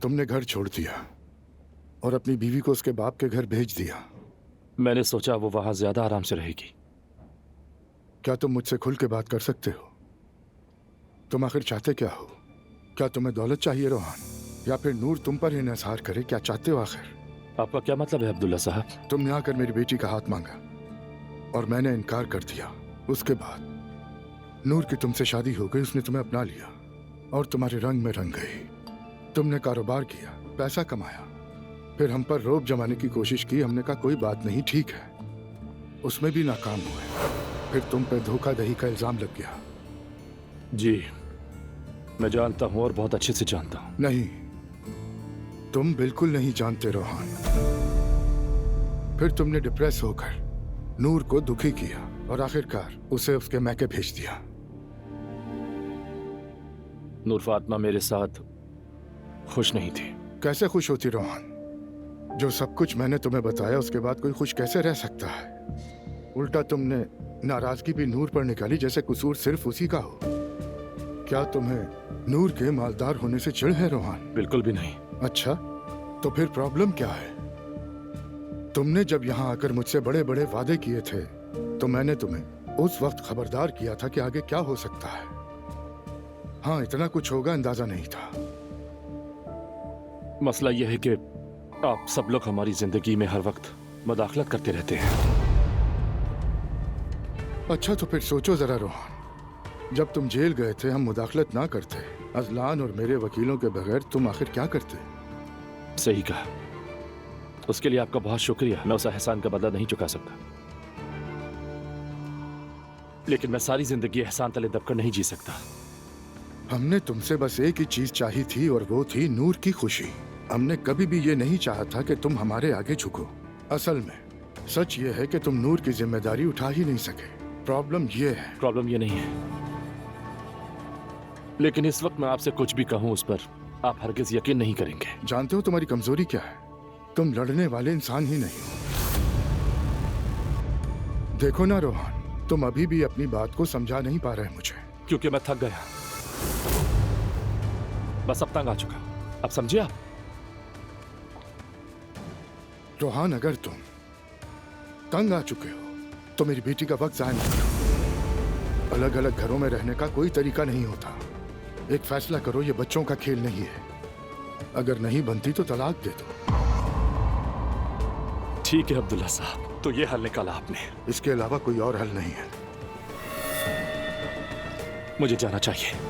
तुमने घर छोड़ दिया और अपनी बीवी को उसके बाप के घर भेज दिया। मैंने सोचा वो वहां ज्यादा आराम से रहेगी। क्या तुम मुझसे खुल के बात कर सकते हो? तुम आखिर चाहते क्या हो? क्या तुम्हें दौलत चाहिए रोहान, या फिर नूर तुम पर ही इंहिसार करे? क्या चाहते हो आखिर? आपका क्या मतलब है अब्दुल्ला साहब? तुमने आकर मेरी बेटी का हाथ मांगा और मैंने इनकार कर दिया। उसके बाद नूर की तुमसे शादी हो गई, उसने तुम्हें अपना लिया और तुम्हारे रंग में रंग गई। तुमने कारोबार किया, पैसा कमाया, फिर हम पर रोब जमाने की कोशिश की। हमने कहा कोई बात नहीं, ठीक है, उसमें भी नाकाम हुए। फिर तुम पे धोखाधड़ी का इल्जाम लग गया। जी मैं जानता हूं और बहुत अच्छे से जानता हूं। नहीं, तुम बिल्कुल नहीं जानते रोहान। फिर तुमने डिप्रेस होकर नूर को दुखी किया और आखिरकार उसे उसके मैके भेज दिया। नूर फातिमा मेरे साथ खुश नहीं थी। कैसे खुश होती रोहान? जो सब कुछ मैंने तुम्हें बताया उसके बाद कोई खुश कैसे रह सकता है? उल्टा तुमने नाराजगी भी नूर पर निकाली, जैसे कसूर सिर्फ उसी का हो। क्या तुम्हें नूर के मालदार होने से चिढ़ है रोहान? बिल्कुल भी नहीं। अच्छा, तो फिर प्रॉब्लम क्या है? तुमने जब यहाँ आकर मुझसे बड़े बड़े वादे किए थे तो मैंने तुम्हें उस वक्त खबरदार किया था कि आगे क्या हो सकता है। हाँ, इतना कुछ होगा अंदाजा नहीं था। मसला यह है कि आप सब लोग हमारी जिंदगी में हर वक्त मुदाखलत करते रहते हैं। अच्छा, तो फिर सोचो जरा रोहान, जब तुम जेल गए थे हम मुदाखलत ना करते, अजलान और मेरे वकीलों के बगैर, तुम आखिर क्या करते? सही कहा, उसके लिए आपका बहुत शुक्रिया। मैं उस एहसान का बदला नहीं चुका सकता, लेकिन मैं सारी जिंदगी एहसान तले दबकर नहीं जी सकता। हमने तुमसे बस एक ही चीज चाही थी और वो थी नूर की खुशी। हमने कभी भी ये नहीं चाहा था कि तुम हमारे आगे झुको। असल में सच ये है कि तुम नूर की जिम्मेदारी उठा ही नहीं सके। प्रॉब्लम ये है। प्रॉब्लम ये नहीं है, लेकिन इस वक्त मैं आपसे कुछ भी कहूं उस पर आप हरगिज यकीन नहीं करेंगे। जानते हो तुम्हारी कमजोरी क्या है? तुम लड़ने वाले इंसान ही नहीं। देखो ना रोहान, तुम अभी भी अपनी बात को समझा नहीं पा रहे मुझे। क्योंकि मैं थक गया, बस अब तंग आ चुका। अब समझिए आप? रोहान, अगर तुम तंग आ चुके हो तो मेरी बेटी का वक्त जाया मत करो। अलग अलग घरों में रहने का कोई तरीका नहीं होता। एक फैसला करो, ये बच्चों का खेल नहीं है। अगर नहीं बनती तो तलाक दे दो। ठीक है अब्दुल्ला साहब, तो ये हल निकाला आपने। इसके अलावा कोई और हल नहीं है। मुझे जाना चाहिए।